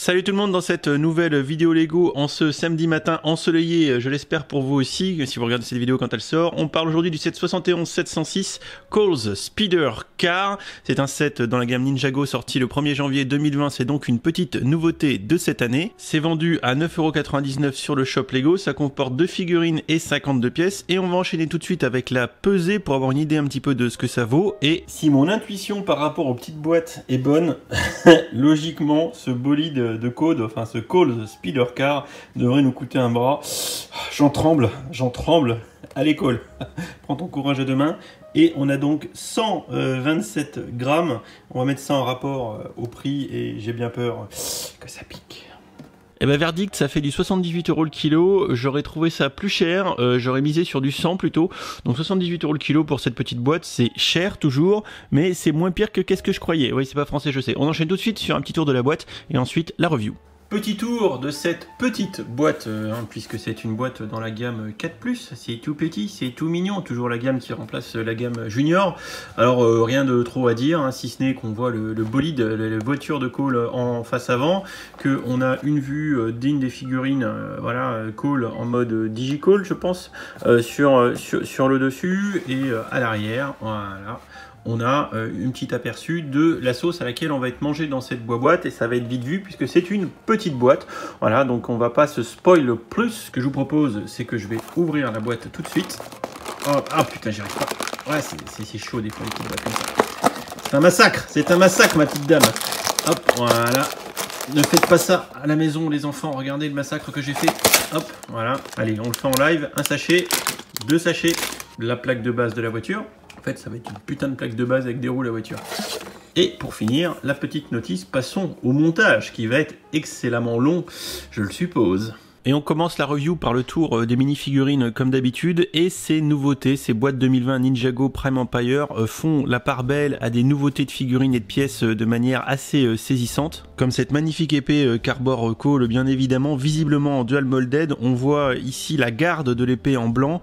Salut tout le monde dans cette nouvelle vidéo Lego en ce samedi matin ensoleillé, je l'espère pour vous aussi, si vous regardez cette vidéo quand elle sort. On parle aujourd'hui du set 71-706 Cole's Speeder Car. C'est un set dans la gamme Ninjago sorti le 1er janvier 2020, c'est donc une petite nouveauté de cette année. C'est vendu à 9,99 € sur le shop Lego, ça comporte 2 figurines et 52 pièces. Et on va enchaîner tout de suite avec la pesée pour avoir une idée un petit peu de ce que ça vaut. Et si mon intuition par rapport aux petites boîtes est bonne, logiquement ce bolide de Code, enfin ce Cole's Speeder Car devrait nous coûter un bras. J'en tremble à l'école. Prends ton courage à deux mains. Et on a donc 127 grammes. On va mettre ça en rapport au prix et j'ai bien peur que ça pique. Et ben verdict, ça fait du 78 € le kilo. J'aurais trouvé ça plus cher, j'aurais misé sur du 100 plutôt. Donc 78 € le kilo pour cette petite boîte, c'est cher toujours, mais c'est moins pire que qu'est-ce que je croyais. Oui, c'est pas français, je sais. On enchaîne tout de suite sur un petit tour de la boîte et ensuite la review. Petit tour de cette petite boîte, puisque c'est une boîte dans la gamme 4+, c'est tout petit, c'est tout mignon, toujours la gamme qui remplace la gamme Junior. Alors rien de trop à dire, si ce n'est qu'on voit le bolide, la voiture de Cole en face avant, qu'on a une vue digne des figurines, voilà, Cole en mode Digicole je pense, sur le dessus, et à l'arrière, voilà. On a une petite aperçu de la sauce à laquelle on va être mangé dans cette boîte et ça va être vite vu puisque c'est une petite boîte. Voilà, donc on va pas se spoil plus. Ce que je vous propose, c'est que je vais ouvrir la boîte tout de suite. Oh, ah putain, j'y arrive pas. Ouais, c'est chaud des fois les petites boîtes comme ça. C'est un massacre ma petite dame. Hop, voilà. Ne faites pas ça à la maison les enfants, regardez le massacre que j'ai fait. Hop, voilà. Allez, on le fait en live. Un sachet, 2 sachets, la plaque de base de la voiture. En fait, ça va être une putain de plaque de base avec des roues la voiture. Et pour finir, la petite notice, passons au montage qui va être excellemment long, je le suppose. Et on commence la review par le tour des mini-figurines comme d'habitude, et ces nouveautés, ces boîtes 2020 Ninjago Prime Empire font la part belle à des nouveautés de figurines et de pièces de manière assez saisissante. Comme cette magnifique épée Carbor Cole, bien évidemment, visiblement en dual molded, on voit ici la garde de l'épée en blanc,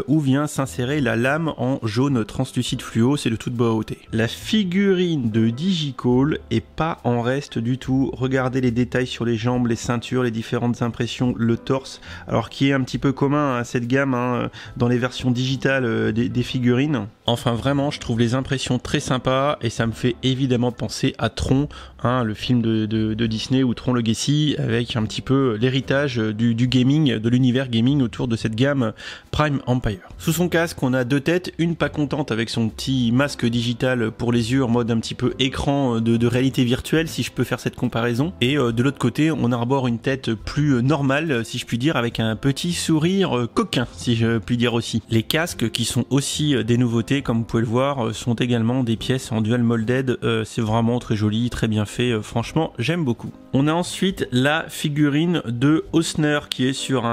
où vient s'insérer la lame en jaune translucide fluo, c'est de toute beauté. La figurine de Digicole est pas en reste du tout, regardez les détails sur les jambes, les ceintures, les différentes impressions, le torse, alors qui est un petit peu commun à cette gamme dans les versions digitales des figurines. Enfin vraiment, je trouve les impressions très sympas et ça me fait évidemment penser à Tron, le film de Disney ou Tron Legacy, avec un petit peu l'héritage du gaming, de l'univers gaming autour de cette gamme Prime Empire. Sous son casque, on a 2 têtes, une pas contente avec son petit masque digital pour les yeux en mode un petit peu écran de réalité virtuelle, si je peux faire cette comparaison, et de l'autre côté, on arbore une tête plus normale, si je puis dire, avec un petit sourire coquin, si je puis dire aussi. Les casques, qui sont aussi des nouveautés, comme vous pouvez le voir, sont également des pièces en dual molded, c'est vraiment très joli, très bien fait, franchement, j'aime beaucoup. On a ensuite la figurine de Osner, qui est sur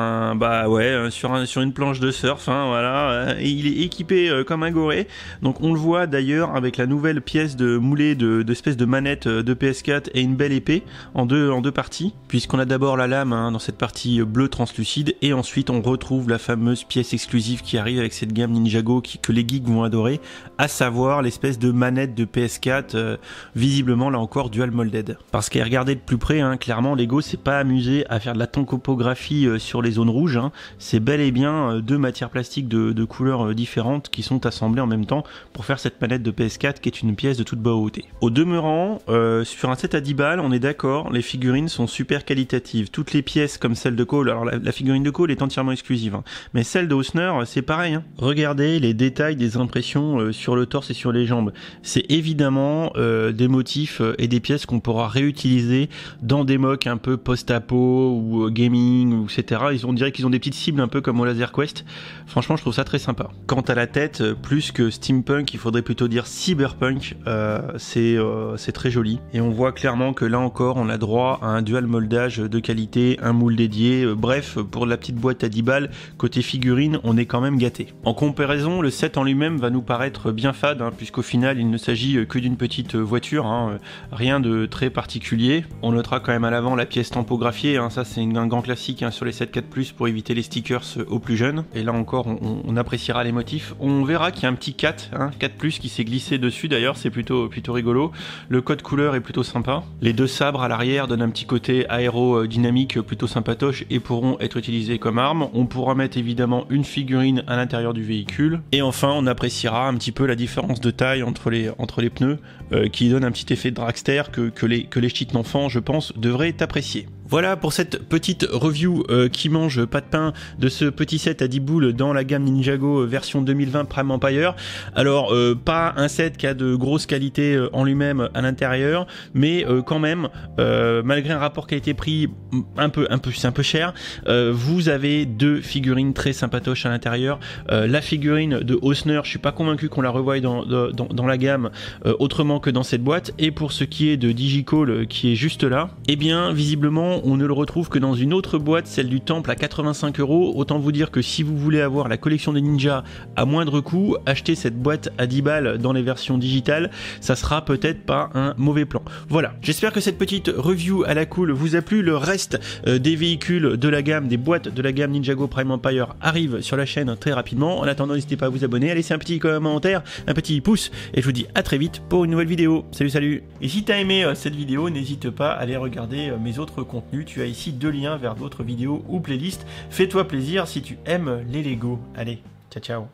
sur une planche de surf, voilà, et il est équipé comme un goré, donc on le voit d'ailleurs avec la nouvelle pièce de moulée d'espèce de manette de PS4 et une belle épée en deux parties, puisqu'on a d'abord la lame dans cette partie bleu translucide et ensuite on retrouve la fameuse pièce exclusive qui arrive avec cette gamme Ninjago que les geeks vont adorer, à savoir l'espèce de manette de PS4 visiblement là encore dual molded. Parce qu'à regarder de plus près, clairement Lego s'est pas amusé à faire de la topographie sur les zones rouges, c'est bel et bien 2 matières plastiques de couleurs différentes qui sont assemblées en même temps pour faire cette manette de PS4 qui est une pièce de toute beauté. Au demeurant, sur un set à 10 balles, on est d'accord, les figurines sont super qualitatives, toutes les pièces comme celle de Cole, alors la figurine de Cole est entièrement exclusive, mais celle de Osner c'est pareil, Regardez les détails des impressions sur le torse et sur les jambes, c'est évidemment des motifs et des pièces qu'on pourra réutiliser dans des mocks un peu post-apo ou gaming ou etc. On dirait qu'ils ont des petites cibles un peu comme au Laser Quest, franchement je trouve ça très sympa. Quant à la tête, plus que steampunk, il faudrait plutôt dire cyberpunk, c'est très joli, et on voit clairement que là encore on a droit à un dual moldage de qualité, un moule dédié, bref, pour la petite boîte à 10 balles, côté figurine, on est quand même gâté. En comparaison, le set en lui-même va nous paraître bien fade, hein, puisqu'au final il ne s'agit que d'une petite voiture, hein, rien de très particulier. On notera quand même à l'avant la pièce tampographiée, hein, ça c'est un grand classique hein, sur les 7.4+, pour éviter les stickers aux plus jeunes. Et là encore on appréciera les motifs. On verra qu'il y a un petit 4, hein, 4+, qui s'est glissé dessus d'ailleurs, c'est plutôt rigolo. Le code couleur est plutôt sympa. Les deux sabres à l'arrière donnent un petit côté aérodynamique plutôt sympatoche et pourront être utilisés comme armes. On pourra mettre évidemment une figurine à l'intérieur du véhicule. Et enfin on appréciera un petit peu la différence de taille entre les pneus qui donne un petit effet de dragster que les ch'tis d'enfants, je pense, devraient apprécier. Voilà pour cette petite review qui mange pas de pain de ce petit set à 10 boules dans la gamme Ninjago version 2020 Prime Empire. Alors pas un set qui a de grosses qualités en lui-même à l'intérieur, mais quand même malgré un rapport qualité-prix un peu cher, vous avez deux figurines très sympatoches à l'intérieur. La figurine de Hausner, je suis pas convaincu qu'on la revoie dans la gamme autrement que dans cette boîte. Et pour ce qui est de Digicall qui est juste là, eh bien visiblement on ne le retrouve que dans une autre boîte, celle du Temple à 85 €. Autant vous dire que si vous voulez avoir la collection des ninjas à moindre coût, acheter cette boîte à 10 balles dans les versions digitales, ça sera peut-être pas un mauvais plan. Voilà, j'espère que cette petite review à la cool vous a plu. Le reste des véhicules de la gamme, des boîtes de la gamme Ninjago Prime Empire arrive sur la chaîne très rapidement. En attendant, n'hésitez pas à vous abonner, à laisser un petit commentaire, un petit pouce, et je vous dis à très vite pour une nouvelle vidéo. Salut! Et si t'as aimé cette vidéo, n'hésite pas à aller regarder mes autres contenus. Tu as ici 2 liens vers d'autres vidéos ou playlists. Fais-toi plaisir si tu aimes les Lego. Allez, ciao!